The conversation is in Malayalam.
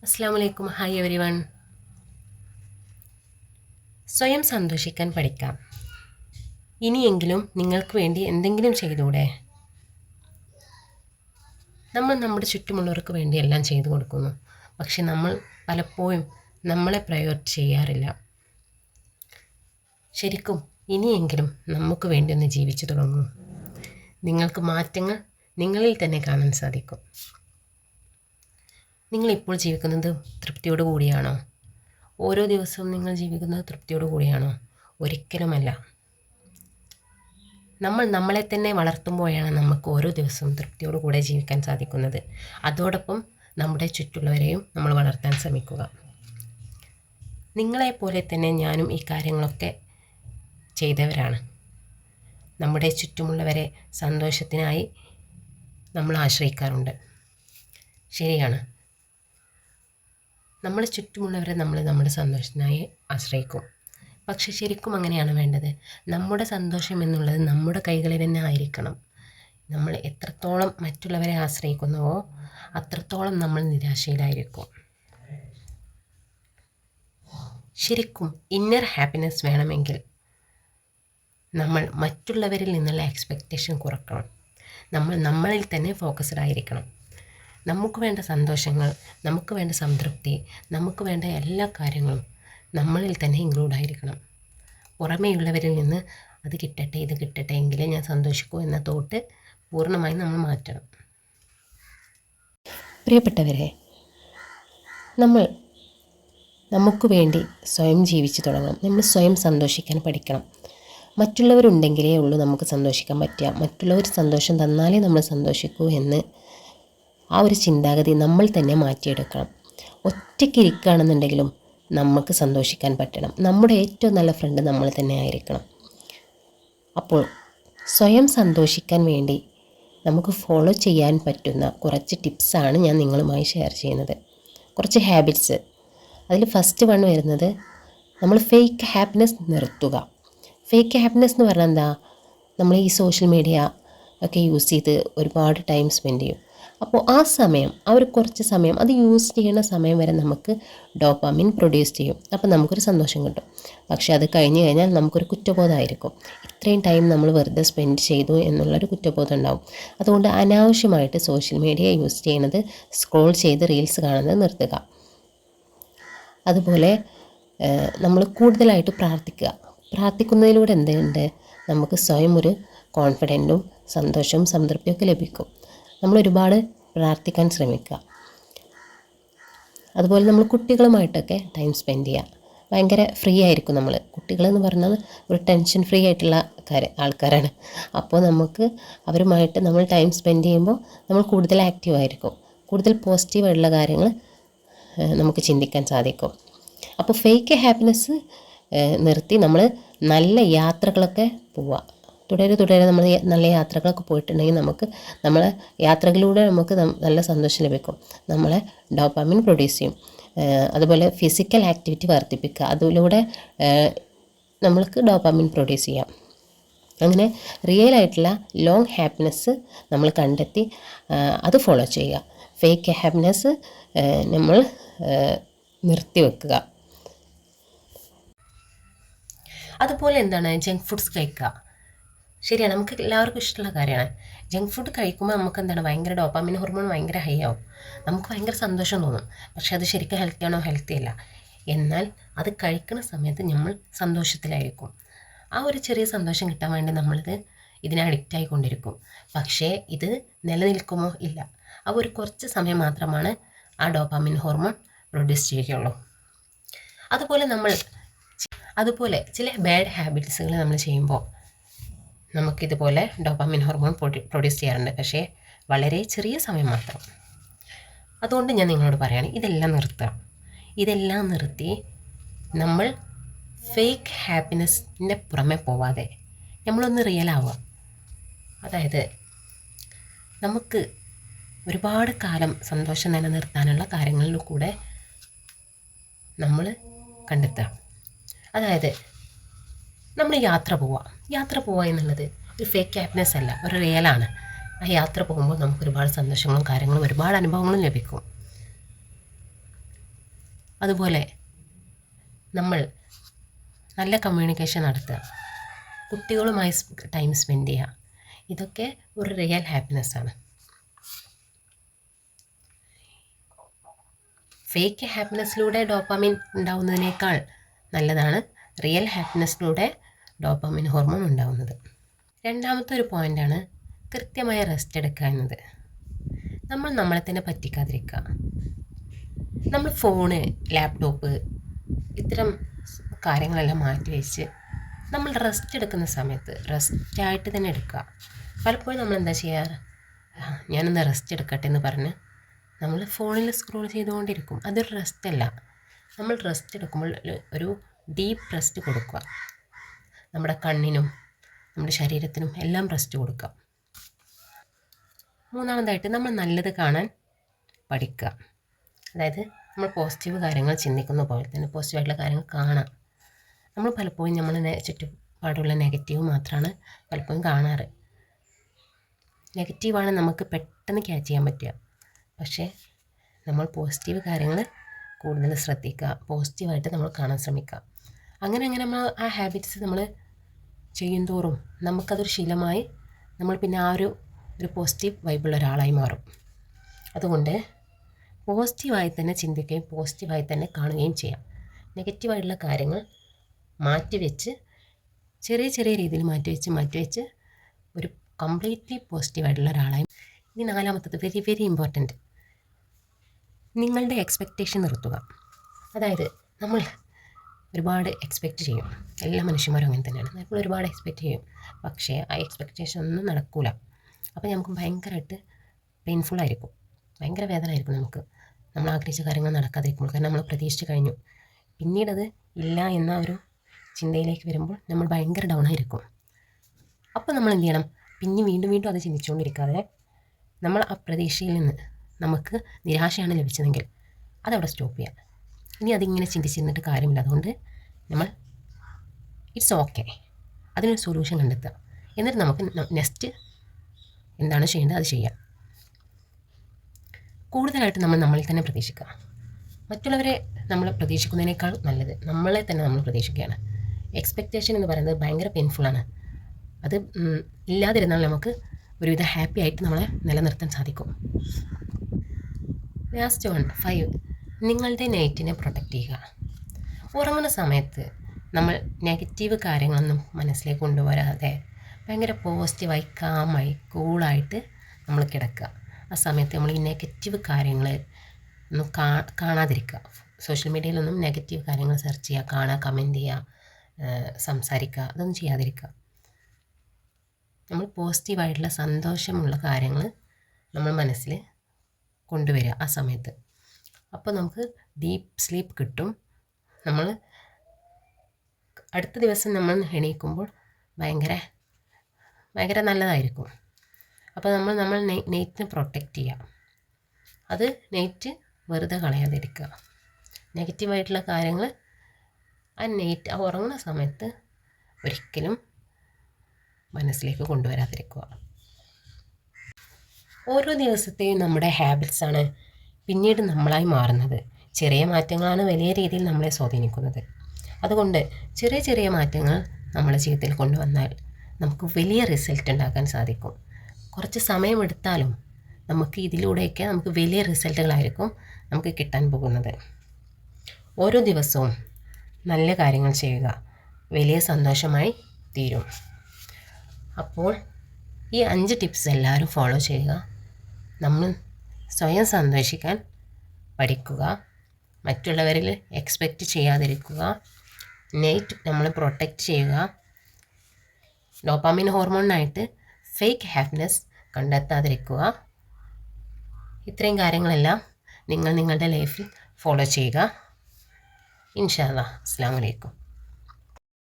അസ്സാമലൈക്കും. Hi every one. സ്വയം സന്തോഷിക്കാൻ പഠിക്കാം. ഇനിയെങ്കിലും നിങ്ങൾക്ക് വേണ്ടി എന്തെങ്കിലും ചെയ്തൂടെ? നമ്മൾ നമ്മുടെ ചുറ്റുമുള്ളവർക്ക് വേണ്ടി എല്ലാം ചെയ്തു കൊടുക്കുന്നു. പക്ഷെ നമ്മൾ പലപ്പോഴും നമ്മളെ പ്രയോറിറ്റി ചെയ്യാറില്ല. ശരിക്കും ഇനിയെങ്കിലും നമുക്ക് വേണ്ടി ഒന്ന് ജീവിച്ചു തുടങ്ങൂ. നിങ്ങൾക്ക് മാറ്റങ്ങൾ നിങ്ങളിൽ തന്നെ കാണാൻ സാധിക്കും. നിങ്ങളിപ്പോൾ ജീവിക്കുന്നത് തൃപ്തിയോടു കൂടിയാണോ? ഓരോ ദിവസവും നിങ്ങൾ ജീവിക്കുന്നത് തൃപ്തിയോടു കൂടിയാണോ? ഒരിക്കലുമല്ല. നമ്മൾ നമ്മളെ തന്നെ വളർത്തുമ്പോഴാണ് നമുക്ക് ഓരോ ദിവസവും തൃപ്തിയോടു കൂടെ ജീവിക്കാൻ സാധിക്കുന്നത്. അതോടൊപ്പം നമ്മുടെ ചുറ്റുള്ളവരെയും നമ്മൾ വളർത്താൻ ശ്രമിക്കുക. നിങ്ങളെപ്പോലെ തന്നെ ഞാനും ഈ കാര്യങ്ങളൊക്കെ ചെയ്തവരാണ്. നമ്മുടെ ചുറ്റുമുള്ളവരെ സന്തോഷത്തിനായി നമ്മൾ ആശ്രയിക്കാറുണ്ട്. ശരിയാണ്, നമ്മളെ ചുറ്റുമുള്ളവരെ നമ്മൾ നമ്മുടെ സന്തോഷത്തിനായി ആശ്രയിക്കും. പക്ഷെ ശരിക്കും അങ്ങനെയാണ് വേണ്ടത്. നമ്മുടെ സന്തോഷം എന്നുള്ളത് നമ്മുടെ കൈകളിൽ തന്നെ ആയിരിക്കണം. നമ്മൾ എത്രത്തോളം മറ്റുള്ളവരെ ആശ്രയിക്കുന്നുവോ അത്രത്തോളം നമ്മൾ നിരാശയിലായിരിക്കും. ശരിക്കും ഇന്നർ ഹാപ്പിനെസ് വേണമെങ്കിൽ നമ്മൾ മറ്റുള്ളവരിൽ നിന്നുള്ള എക്സ്പെക്റ്റേഷൻ കുറക്കണം. നമ്മൾ നമ്മളിൽ തന്നെ ഫോക്കസ്ഡ് ആയിരിക്കണം. നമുക്ക് വേണ്ട സന്തോഷങ്ങൾ, നമുക്ക് വേണ്ട സംതൃപ്തി, നമുക്ക് വേണ്ട എല്ലാ കാര്യങ്ങളും നമ്മളിൽ തന്നെ ഇൻക്ലൂഡ് ആയിരിക്കണം. പുറമേയുള്ളവരിൽ നിന്ന് അത് കിട്ടട്ടെ ഇത് കിട്ടട്ടെ എങ്കിലേ ഞാൻ സന്തോഷിക്കൂ എന്ന തോട്ട് പൂർണ്ണമായും നമ്മൾ മാറ്റണം. പ്രിയപ്പെട്ടവരെ, നമ്മൾ നമുക്ക് വേണ്ടി സ്വയം ജീവിച്ചു തുടങ്ങണം. നമ്മൾ സ്വയം സന്തോഷിക്കാൻ പഠിക്കണം. മറ്റുള്ളവരുണ്ടെങ്കിലേ ഉള്ളൂ നമുക്ക് സന്തോഷിക്കാൻ പറ്റുക. മറ്റുള്ളവർ സന്തോഷം തന്നാലേ നമ്മൾ സന്തോഷിക്കൂ എന്ന് ആ ഒരു ചിന്താഗതി നമ്മൾ തന്നെ മാറ്റിയെടുക്കണം. ഒറ്റയ്ക്കിരിക്കുകയാണെന്നുണ്ടെങ്കിലും നമുക്ക് സന്തോഷിക്കാൻ പറ്റണം. നമ്മുടെ ഏറ്റവും നല്ല ഫ്രണ്ട് നമ്മൾ തന്നെ ആയിരിക്കണം. അപ്പോൾ സ്വയം സന്തോഷിക്കാൻ വേണ്ടി നമുക്ക് ഫോളോ ചെയ്യാൻ പറ്റുന്ന കുറച്ച് ടിപ്സാണ് ഞാൻ നിങ്ങളുമായി ഷെയർ ചെയ്യുന്നത്. കുറച്ച് ഹാബിറ്റ്സ്. അതിൽ ഫസ്റ്റ് വൺ വരുന്നത്, നമ്മൾ ഫേക്ക് ഹാപ്പിനെസ് നിർത്തുക. ഫേക്ക് ഹാപ്പിനെസ് എന്ന് പറഞ്ഞാൽ എന്താ? നമ്മൾ ഈ സോഷ്യൽ മീഡിയ ഒക്കെ യൂസ് ചെയ്ത് ഒരുപാട് ടൈം സ്പെൻഡ് ചെയ്യും. അപ്പോൾ ആ സമയം, ആ ഒരു കുറച്ച് സമയം, അത് യൂസ് ചെയ്യുന്ന സമയം വരെ നമുക്ക് ഡോപ്പാമിൻ പ്രൊഡ്യൂസ് ചെയ്യും. അപ്പോൾ നമുക്കൊരു സന്തോഷം കിട്ടും. പക്ഷേ അത് കഴിഞ്ഞ് കഴിഞ്ഞാൽ നമുക്കൊരു കുറ്റബോധമായിരിക്കും. ഇത്രയും ടൈം നമ്മൾ വെറുതെ സ്പെൻഡ് ചെയ്തു എന്നുള്ളൊരു കുറ്റബോധം ഉണ്ടാവും. അതുകൊണ്ട് അനാവശ്യമായിട്ട് സോഷ്യൽ മീഡിയ യൂസ് ചെയ്യുന്നത്, സ്ക്രോൾ ചെയ്ത് റീൽസ് കാണുന്നത് നിർത്തുക. അതുപോലെ നമ്മൾ കൂടുതലായിട്ട് പ്രാർത്ഥിക്കുക. പ്രാർത്ഥിക്കുന്നതിലൂടെ എന്തുണ്ട്? നമുക്ക് സ്വയം ഒരു കോൺഫിഡൻറ്റും സന്തോഷവും സംതൃപ്തിയൊക്കെ ലഭിക്കും. നമ്മൾ ഒരുപാട് പ്രാർത്ഥിക്കാൻ ശ്രമിക്കുക. അതുപോലെ നമ്മൾ കുട്ടികളുമായിട്ടൊക്കെ ടൈം സ്പെൻഡ് ചെയ്യുക. ഭയങ്കര ഫ്രീ ആയിരിക്കും നമ്മൾ. കുട്ടികളെന്ന് പറഞ്ഞാൽ ഒരു ടെൻഷൻ ഫ്രീ ആയിട്ടുള്ള ആൾക്കാരാണ്. അപ്പോൾ നമുക്ക് അവരുമായിട്ട് നമ്മൾ ടൈം സ്പെൻഡ് ചെയ്യുമ്പോൾ നമ്മൾ കൂടുതൽ ആക്റ്റീവായിരിക്കും. കൂടുതൽ പോസിറ്റീവായിട്ടുള്ള കാര്യങ്ങൾ നമുക്ക് ചിന്തിക്കാൻ സാധിക്കും. അപ്പോൾ ഫേക്ക് ഹാപ്പിനെസ് നിർത്തി നമ്മൾ നല്ല യാത്രകളൊക്കെ പോവുക. തുടരെ നമ്മൾ നല്ല യാത്രകളൊക്കെ പോയിട്ടുണ്ടെങ്കിൽ നമുക്ക് നമ്മളെ യാത്രകളിലൂടെ നമുക്ക് നല്ല സന്തോഷം ലഭിക്കും. നമ്മളെ ഡോപ്പാമിൻ പ്രൊഡ്യൂസ് ചെയ്യും. അതുപോലെ ഫിസിക്കൽ ആക്ടിവിറ്റി വർദ്ധിപ്പിക്കുക. അതിലൂടെ നമ്മൾക്ക് ഡോപ്പാമിൻ പ്രൊഡ്യൂസ് ചെയ്യാം. അങ്ങനെ റിയൽ ആയിട്ടുള്ള ലോങ് ഹാപ്പിനെസ് നമ്മൾ കണ്ടെത്തി അത് ഫോളോ ചെയ്യുക. ഫേക്ക് ഹാപ്പിനെസ് നമ്മൾ നിർത്തിവെക്കുക. അതുപോലെ എന്താണ്, ജങ്ക് ഫുഡ്സ് കഴിക്കുക. ശരിയാണ്, നമുക്ക് എല്ലാവർക്കും ഇഷ്ടമുള്ള കാര്യമാണ്. ജങ്ക് ഫുഡ് കഴിക്കുമ്പോൾ നമുക്ക് എന്താണ്, ഭയങ്കര ഡോപ്പാമിൻ ഹോർമോൺ ഭയങ്കര ഹൈ ആവും. നമുക്ക് ഭയങ്കര സന്തോഷം തോന്നും. പക്ഷെ അത് ശരിക്കും ഹെൽത്തി ആണോ? ഹെൽത്തി അല്ല. എന്നാൽ അത് കഴിക്കുന്ന സമയത്ത് നമ്മൾ സന്തോഷത്തിലായിരിക്കും. ആ ഒരു ചെറിയ സന്തോഷം കിട്ടാൻ വേണ്ടി നമ്മളിത് ഇതിനെ അഡിക്റ്റ് ആയിക്കൊണ്ടിരിക്കും. പക്ഷേ ഇത് നിലനിൽക്കുമോ? ഇല്ല. ആ ഒരു കുറച്ച് സമയം മാത്രമാണ് ആ ഡോപ്പാമിൻ ഹോർമോൺ പ്രൊഡ്യൂസ് ചെയ്യുകയുള്ളൂ. അതുപോലെ ചില ബാഡ് ഹാബിറ്റ്സുകൾ നമ്മൾ ചെയ്യുമ്പോൾ നമുക്കിതുപോലെ ഡോപ്പാമിൻ ഹോർമോൺ പ്രൊഡ്യൂസ് ചെയ്യാറുണ്ട്. പക്ഷേ വളരെ ചെറിയ സമയം മാത്രം. അതുകൊണ്ട് ഞാൻ നിങ്ങളോട് പറയുകയാണ്, ഇതെല്ലാം നിർത്തി നമ്മൾ ഫേക്ക് ഹാപ്പിനെസ്സിൻ്റെ പുറമെ പോവാതെ നമ്മളൊന്ന് റിയൽ ആവുക. അതായത് നമുക്ക് ഒരുപാട് കാലം സന്തോഷം നിലനിർത്താനുള്ള കാര്യങ്ങളിൽ കൂടെ നമ്മൾ കണ്ടെത്തുക. അതായത് നമ്മൾ യാത്ര പോവുക എന്നുള്ളത് ഒരു ഫേക്ക് ഹാപ്പിനെസ് അല്ല, ഒരു റിയലാണ്. ആ യാത്ര പോകുമ്പോൾ നമുക്ക് ഒരുപാട് സന്തോഷങ്ങളും കാര്യങ്ങളും ഒരുപാട് അനുഭവങ്ങളും ലഭിക്കും. അതുപോലെ നമ്മൾ നല്ല കമ്മ്യൂണിക്കേഷൻ നടത്തുക, കുട്ടികളുമായി ടൈം സ്പെൻഡ് ചെയ്യുക. ഇതൊക്കെ ഒരു റിയൽ ഹാപ്പിനെസ്സാണ്. ഫേക്ക് ഹാപ്പിനെസ്സിലൂടെ ഡോപ്പാമിൻ ഉണ്ടാവുന്നതിനേക്കാൾ നല്ലതാണ് റിയൽ ഹാപ്പിനെസ്സിലൂടെ ഡോപ്പാമിൻ ഹോർമോൺ ഉണ്ടാവുന്നത്. രണ്ടാമത്തെ ഒരു പോയിൻ്റാണ് കൃത്യമായ റെസ്റ്റ് എടുക്കുക എന്നത്. നമ്മൾ നമ്മളെ തന്നെ പറ്റിക്കാതിരിക്കുക. നമ്മൾ ഫോണ്, ലാപ്ടോപ്പ് ഇത്തരം കാര്യങ്ങളെല്ലാം മാറ്റി വെച്ച് നമ്മൾ റെസ്റ്റ് എടുക്കുന്ന സമയത്ത് റെസ്റ്റായിട്ട് തന്നെ എടുക്കുക. പലപ്പോഴും നമ്മൾ എന്താ ചെയ്യുക, ഞാനൊന്ന് റെസ്റ്റ് എടുക്കട്ടെ എന്ന് പറഞ്ഞ് നമ്മൾ ഫോണിൽ സ്ക്രോൾ ചെയ്തുകൊണ്ടിരിക്കും. അതൊരു റെസ്റ്റ് അല്ല. നമ്മൾ റെസ്റ്റ് എടുക്കുമ്പോൾ ഒരു ഡീപ്പ് റെസ്റ്റ് കൊടുക്കുക. നമ്മുടെ കണ്ണിനും നമ്മുടെ ശരീരത്തിനും എല്ലാം റെസ്റ്റ് കൊടുക്കുക. മൂന്നാമതായിട്ട് നമ്മൾ നല്ലത് കാണാൻ പഠിക്കുക. അതായത് നമ്മൾ പോസിറ്റീവ് കാര്യങ്ങൾ ചിന്തിക്കുന്ന പോലെ തന്നെ പോസിറ്റീവായിട്ടുള്ള കാര്യങ്ങൾ കാണാം. നമ്മൾ പലപ്പോഴും നമ്മൾ ചുറ്റുപാടുള്ള നെഗറ്റീവ് മാത്രമാണ് പലപ്പോഴും കാണാറ്. നെഗറ്റീവാണ് നമുക്ക് പെട്ടെന്ന് ക്യാച്ച് ചെയ്യാൻ പറ്റുക. പക്ഷേ നമ്മൾ പോസിറ്റീവ് കാര്യങ്ങൾ കൂടുതൽ ശ്രദ്ധിക്കുക, പോസിറ്റീവായിട്ട് നമ്മൾ കാണാൻ ശ്രമിക്കുക. അങ്ങനെ നമ്മൾ ആ ഹാബിറ്റ്സ് നമ്മൾ ചെയ്യുന്തോറും നമുക്കതൊരു ശീലമായി നമ്മൾ പിന്നെ ആ ഒരു പോസിറ്റീവ് വൈബുള്ള ഒരാളായി മാറും. അതുകൊണ്ട് പോസിറ്റീവായി തന്നെ ചിന്തിക്കുകയും പോസിറ്റീവായി തന്നെ കാണുകയും ചെയ്യാം. നെഗറ്റീവായിട്ടുള്ള കാര്യങ്ങൾ മാറ്റിവെച്ച് ചെറിയ ചെറിയ രീതിയിൽ മാറ്റിവെച്ച് ഒരു കംപ്ലീറ്റ്ലി പോസിറ്റീവായിട്ടുള്ള ഒരാളായി. ഇനി നാലാമത്തത് വെരി വെരി ഇമ്പോർട്ടൻറ്റ്, നിങ്ങളുടെ എക്സ്പെക്റ്റേഷൻ നിർത്തുക. അതായത് നമ്മൾ ഒരുപാട് എക്സ്പെക്റ്റ് ചെയ്യും. എല്ലാ മനുഷ്യന്മാരും അങ്ങനെ തന്നെയാണ്. നമ്മൾ ഒരുപാട് എക്സ്പെക്റ്റ് ചെയ്യും. പക്ഷേ ആ എക്സ്പെക്റ്റേഷൻ ഒന്നും നടക്കില്ല. അപ്പോൾ നമുക്ക് ഭയങ്കരമായിട്ട് പെയിൻഫുള്ളായിരിക്കും, ഭയങ്കര വേദന ആയിരിക്കും നമുക്ക്. നമ്മൾ ആഗ്രഹിച്ച കാര്യങ്ങൾ നടക്കാതിരിക്കുമ്പോൾ, കാരണം നമ്മൾ പ്രതീക്ഷിച്ച് കഴിഞ്ഞു. പിന്നീടത് ഇല്ല എന്ന ഒരു ചിന്തയിലേക്ക് വരുമ്പോൾ നമ്മൾ ഭയങ്കര ഡൗൺ ആയിരിക്കും. അപ്പോൾ നമ്മൾ എന്ത് ചെയ്യണം, പിന്നെ വീണ്ടും അത് ചിന്തിച്ചുകൊണ്ടിരിക്കാതെ നമ്മൾ ആ പ്രതീക്ഷയിൽ നിന്ന് നമുക്ക് നിരാശയാണ് ലഭിച്ചതെങ്കിൽ അതവിടെ സ്റ്റോപ്പ് ചെയ്യാം. ഇനി അതിങ്ങനെ ചിന്തിച്ചിരുന്നിട്ട് കാര്യമില്ല. അതുകൊണ്ട് നമ്മൾ ഇറ്റ്സ് ഓക്കെ, അതിനൊരു സൊല്യൂഷൻ കണ്ടെത്തുക. എന്നിട്ട് നമുക്ക് നെക്സ്റ്റ് എന്താണ് ചെയ്യേണ്ടത് അത് ചെയ്യാം. കൂടുതലായിട്ട് നമ്മൾ നമ്മളിൽ തന്നെ പ്രതീക്ഷിക്കുക. മറ്റുള്ളവരെ നമ്മൾ പ്രതീക്ഷിക്കുന്നതിനേക്കാൾ നല്ലത് നമ്മളെ തന്നെ നമ്മൾ പ്രതീക്ഷിക്കുകയാണ്. എക്സ്പെക്റ്റേഷൻ എന്ന് പറയുന്നത് ഭയങ്കര പെയിൻഫുള്ളാണ്. അത് ഇല്ലാതിരുന്നാൽ നമുക്ക് ഒരുവിധ ഹാപ്പി ആയിട്ട് നമ്മളെ നിലനിർത്താൻ സാധിക്കും. ലാസ്റ്റ് 5, നിങ്ങളുടെ നൈറ്റിനെ പ്രൊട്ടക്റ്റ് ചെയ്യുക. ഉറങ്ങുന്ന സമയത്ത് നമ്മൾ നെഗറ്റീവ് കാര്യങ്ങളൊന്നും മനസ്സിലേക്ക് കൊണ്ടുവരാതെ ഭയങ്കര പോസിറ്റീവായി കാമായി കൂളായിട്ട് നമ്മൾ കിടക്കുക. ആ സമയത്ത് നമ്മൾ ഈ നെഗറ്റീവ് കാര്യങ്ങൾ ഒന്നും കാണാതിരിക്കുക. സോഷ്യൽ മീഡിയയിലൊന്നും നെഗറ്റീവ് കാര്യങ്ങൾ സെർച്ച് ചെയ്യുക, കാണുക, കമൻറ്റ് ചെയ്യുക, സംസാരിക്കുക, അതൊന്നും ചെയ്യാതിരിക്കുക. നമ്മൾ പോസിറ്റീവായിട്ടുള്ള സന്തോഷമുള്ള കാര്യങ്ങൾ നമ്മൾ മനസ്സിൽ കൊണ്ടുവരിക ആ സമയത്ത്. അപ്പോൾ നമുക്ക് ഡീപ്പ് സ്ലീപ്പ് കിട്ടും. നമ്മൾ അടുത്ത ദിവസം നമ്മൾ എണീക്കുമ്പോൾ ഭയങ്കര നല്ലതായിരിക്കും. അപ്പോൾ നമ്മൾ നൈറ്റിനെ പ്രൊട്ടക്റ്റ് ചെയ്യുക. അത് നൈറ്റ് വെറുതെ കളയാതിരിക്കുക. നെഗറ്റീവായിട്ടുള്ള കാര്യങ്ങൾ ആ ഉറങ്ങുന്ന സമയത്ത് ഒരിക്കലും മനസ്സിലേക്ക് കൊണ്ടുവരാതിരിക്കുക. ഓരോ ദിവസത്തെയും നമ്മുടെ ഹാബിറ്റ്സാണ് പിന്നീട് നമ്മളായി മാറുന്നത്. ചെറിയ മാറ്റങ്ങളാണ് വലിയ രീതിയിൽ നമ്മളെ സ്വാധീനിക്കുന്നത്. അതുകൊണ്ട് ചെറിയ ചെറിയ മാറ്റങ്ങൾ നമ്മുടെ ജീവിതത്തിൽ കൊണ്ടുവന്നാൽ നമുക്ക് വലിയ റിസൾട്ട് ഉണ്ടാക്കാൻ സാധിക്കും. കുറച്ച് സമയമെടുത്താലും നമുക്ക് ഇതിലൂടെയൊക്കെ നമുക്ക് വലിയ റിസൾട്ടുകളായിരിക്കും നമുക്ക് കിട്ടാൻ പോകുന്നത്. ഓരോ ദിവസവും നല്ല കാര്യങ്ങൾ ചെയ്യുക, വലിയ സന്തോഷമായി തീരും. അപ്പോൾ ഈ 5 ടിപ്സ് എല്ലാവരും ഫോളോ ചെയ്യുക. നമ്മൾ സ്വയം സന്തോഷിക്കാൻ പഠിക്കുക, മറ്റുള്ളവരിൽ എക്സ്പെക്റ്റ് ചെയ്യാതിരിക്കുക, നൈറ്റ് നമ്മൾ പ്രൊട്ടക്റ്റ് ചെയ്യുക, ഡോപ്പാമിൻ ഹോർമോണിനായിട്ട് ഫേക്ക് ഹാപ്പിനെസ് കണ്ടെത്താതിരിക്കുക. ഇത്രയും കാര്യങ്ങളെല്ലാം നിങ്ങൾ നിങ്ങളുടെ ലൈഫിൽ ഫോളോ ചെയ്യുക. ഇൻഷാ അല്ലാഹ്. അസ്സലാമു അലൈക്കും.